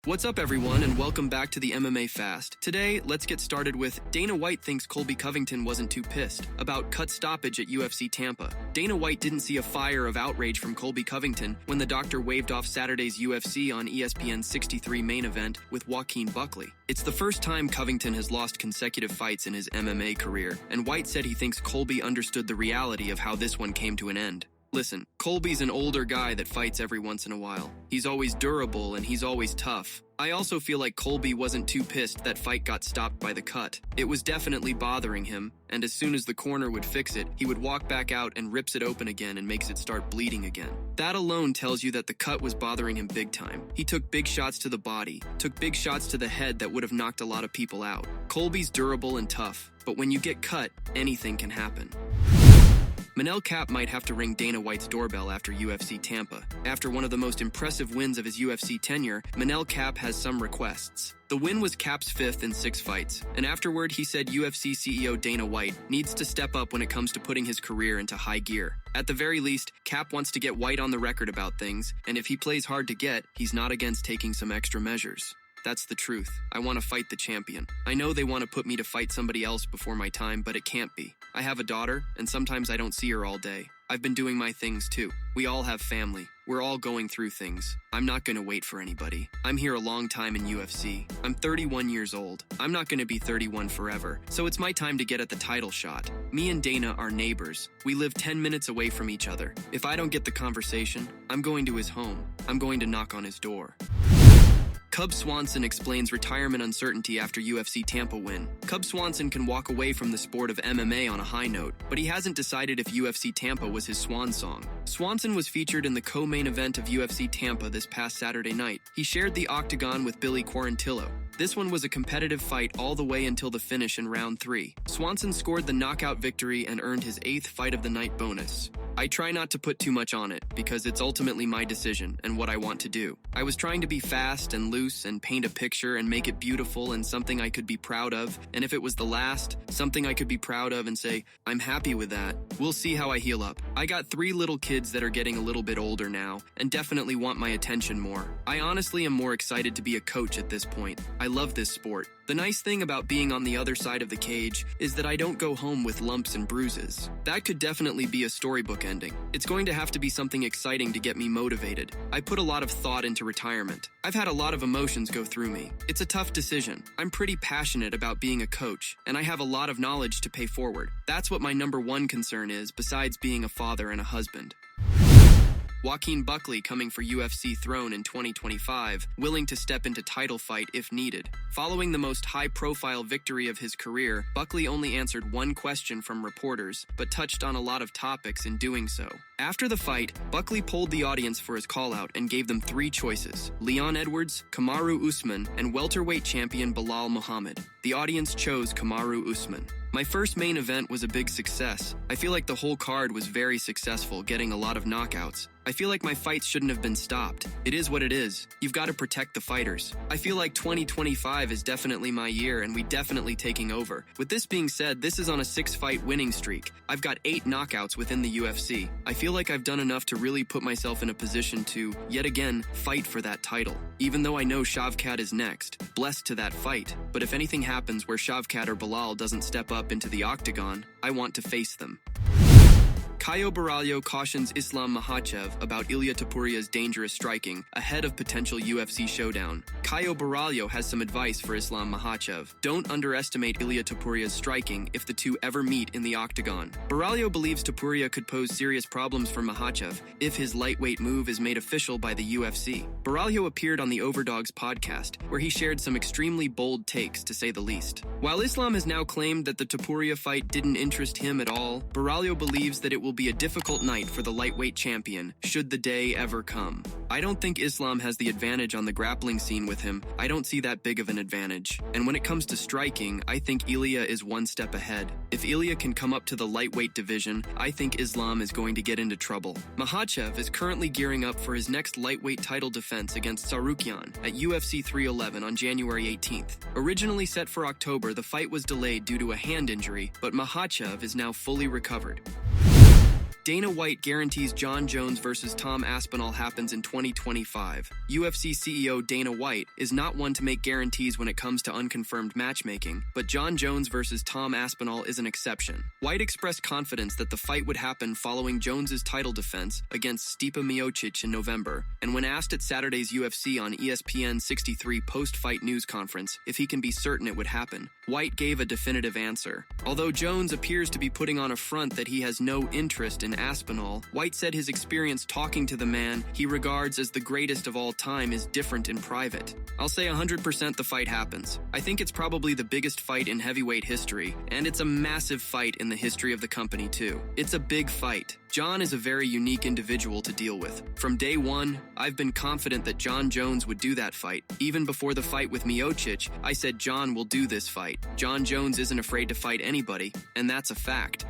What's up, everyone, and welcome back to the MMA Fast. Today, let's get started with Dana White thinks Colby Covington wasn't too pissed about cut stoppage at UFC Tampa. Dana White didn't see a fire of outrage from Colby Covington when the doctor waved off Saturday's UFC on ESPN's 63 main event with Joaquin Buckley. It's the first time Covington has lost consecutive fights in his MMA career, and White said he thinks Colby understood the reality of how this one came to an end. Listen, Colby's an older guy that fights every once in a while. He's always durable and he's always tough. I also feel like Colby wasn't too pissed that fight got stopped by the cut. It was definitely bothering him, and as soon as the corner would fix it, he would walk back out and rips it open again and makes it start bleeding again. That alone tells you that the cut was bothering him big time. He took big shots to the body, took big shots to the head that would have knocked a lot of people out. Colby's durable and tough, but when you get cut, anything can happen. Manel Kape might have to ring Dana White's doorbell after UFC Tampa. After one of the most impressive wins of his UFC tenure, Manel Kape has some requests. The win was Kape's fifth in 6 fights, and afterward he said UFC CEO Dana White needs to step up when it comes to putting his career into high gear. At the very least, Kape wants to get White on the record about things, and if he plays hard to get, he's not against taking some extra measures. That's the truth. I want to fight the champion. I know they want to put me to fight somebody else before my time, but it can't be. I have a daughter, and sometimes I don't see her all day. I've been doing my things too. We all have family. We're all going through things. I'm not going to wait for anybody. I'm here a long time in UFC. I'm 31 years old. I'm not going to be 31 forever, so it's my time to get at the title shot. Me and Dana are neighbors. We live 10 minutes away from each other. If I don't get the conversation, I'm going to his home. I'm going to knock on his door. Cub Swanson explains retirement uncertainty after UFC Tampa win. Cub Swanson can walk away from the sport of MMA on a high note, but he hasn't decided if UFC Tampa was his swan song. Swanson was featured in the co-main event of UFC Tampa this past Saturday night. He shared the octagon with Billy Quarantillo. This one was a competitive fight all the way until the finish in round 3. Swanson scored the knockout victory and earned his 8th fight of the night bonus. I try not to put too much on it, because it's ultimately my decision and what I want to do. I was trying to be fast and loose and paint a picture and make it beautiful and something I could be proud of, and if it was the last, something I could be proud of and say, I'm happy with that. We'll see how I heal up. I got 3 little kids that are getting a little bit older now, and definitely want my attention more. I honestly am more excited to be a coach at this point. I love this sport. The nice thing about being on the other side of the cage is that I don't go home with lumps and bruises. That could definitely be a storybook ending. It's going to have to be something exciting to get me motivated. I put a lot of thought into retirement. I've had a lot of emotions go through me. It's a tough decision. I'm pretty passionate about being a coach, and I have a lot of knowledge to pay forward. That's what my #1 concern is, besides being a father and a husband. Joaquin Buckley coming for UFC throne in 2025, willing to step into title fight if needed. Following the most high-profile victory of his career, Buckley only answered one question from reporters, but touched on a lot of topics in doing so. After the fight, Buckley polled the audience for his call-out and gave them 3 choices: Leon Edwards, Kamaru Usman, and welterweight champion Belal Muhammad. The audience chose Kamaru Usman. My first main event was a big success. I feel like the whole card was very successful, getting a lot of knockouts. I feel like my fights shouldn't have been stopped. It is what it is. You've got to protect the fighters. I feel like 2025 is definitely my year and we definitely taking over. With this being said, this is on a 6-fight winning streak. I've got 8 knockouts within the UFC. I feel like I've done enough to really put myself in a position to, yet again, fight for that title. Even though I know Shavkat is next. Blessed to that fight. But if anything happens where Shavkat or Belal doesn't step up into the octagon, I want to face them. Caio Borralho cautions Islam Makhachev about Ilia Topuria's dangerous striking ahead of potential UFC showdown. Caio Borralho has some advice for Islam Makhachev. Don't underestimate Ilia Topuria's striking if the two ever meet in the octagon. Borralho believes Topuria could pose serious problems for Makhachev if his lightweight move is made official by the UFC. Borralho appeared on the Overdogs podcast, where he shared some extremely bold takes, to say the least. While Islam has now claimed that the Topuria fight didn't interest him at all, Borralho believes that it will be a difficult night for the lightweight champion, should the day ever come. I don't think Islam has the advantage on the grappling scene with him. I don't see that big of an advantage. And when it comes to striking, I think Ilia is one step ahead. If Ilia can come up to the lightweight division, I think Islam is going to get into trouble. Makhachev is currently gearing up for his next lightweight title defense against Tsarukyan at UFC 311 on January 18th. Originally set for October, the fight was delayed due to a hand injury, but Makhachev is now fully recovered. Dana White guarantees Jon Jones versus Tom Aspinall happens in 2025. UFC CEO Dana White is not one to make guarantees when it comes to unconfirmed matchmaking, but Jon Jones versus Tom Aspinall is an exception. White expressed confidence that the fight would happen following Jones's title defense against Stipe Miocic in November, and when asked at Saturday's UFC on ESPN 63 post-fight news conference if he can be certain it would happen, White gave a definitive answer. Although Jones appears to be putting on a front that he has no interest in Aspinall, White said his experience talking to the man he regards as the greatest of all time is different in private. I'll say 100% the fight happens. I think it's probably the biggest fight in heavyweight history, and it's a massive fight in the history of the company too. It's a big fight. Jon is a very unique individual to deal with. From day one, I've been confident that Jon Jones would do that fight. Even before the fight with Miocic, I said Jon will do this fight. Jon Jones isn't afraid to fight anybody, and that's a fact.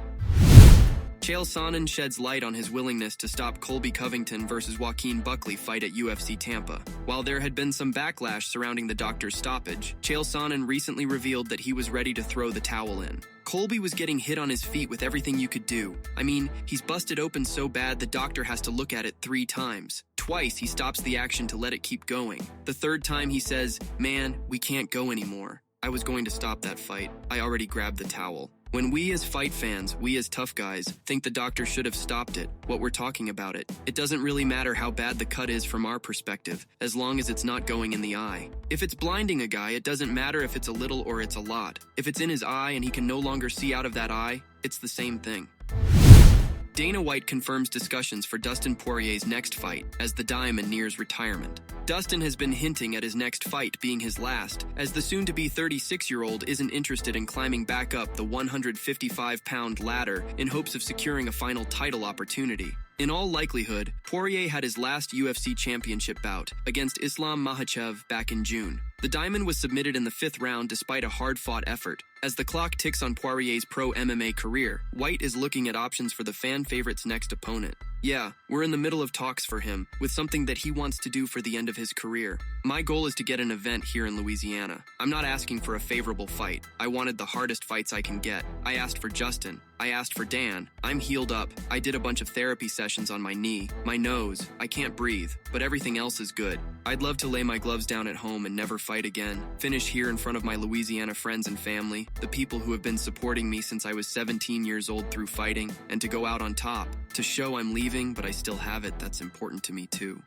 Chael Sonnen sheds light on his willingness to stop Colby Covington versus Joaquin Buckley fight at UFC Tampa. While there had been some backlash surrounding the doctor's stoppage, Chael Sonnen recently revealed that he was ready to throw the towel in. Colby was getting hit on his feet with everything you could do. I mean, he's busted open so bad the doctor has to look at it 3 times. Twice he stops the action to let it keep going. The 3rd time he says, "Man, we can't go anymore. I was going to stop that fight. I already grabbed the towel." When we as fight fans, we as tough guys, think the doctor should have stopped it, what we're talking about it doesn't really matter how bad the cut is from our perspective, as long as it's not going in the eye. If it's blinding a guy, it doesn't matter if it's a little or it's a lot. If it's in his eye and he can no longer see out of that eye, it's the same thing. Dana White confirms discussions for Dustin Poirier's next fight as the Diamond nears retirement. Dustin has been hinting at his next fight being his last, as the soon-to-be 36-year-old isn't interested in climbing back up the 155-pound ladder in hopes of securing a final title opportunity. In all likelihood, Poirier had his last UFC championship bout against Islam Makhachev back in June. The Diamond was submitted in the 5th round despite a hard-fought effort. As the clock ticks on Poirier's pro MMA career, White is looking at options for the fan favorite's next opponent. Yeah, we're in the middle of talks for him, with something that he wants to do for the end of his career. My goal is to get an event here in Louisiana. I'm not asking for a favorable fight. I wanted the hardest fights I can get. I asked for Justin. I asked for Dan. I'm healed up. I did a bunch of therapy sessions on my knee, my nose. I can't breathe, but everything else is good. I'd love to lay my gloves down at home and never fight again. Finish here in front of my Louisiana friends and family, the people who have been supporting me since I was 17 years old through fighting, and to go out on top. To show I'm leaving, but I still have it, that's important to me too.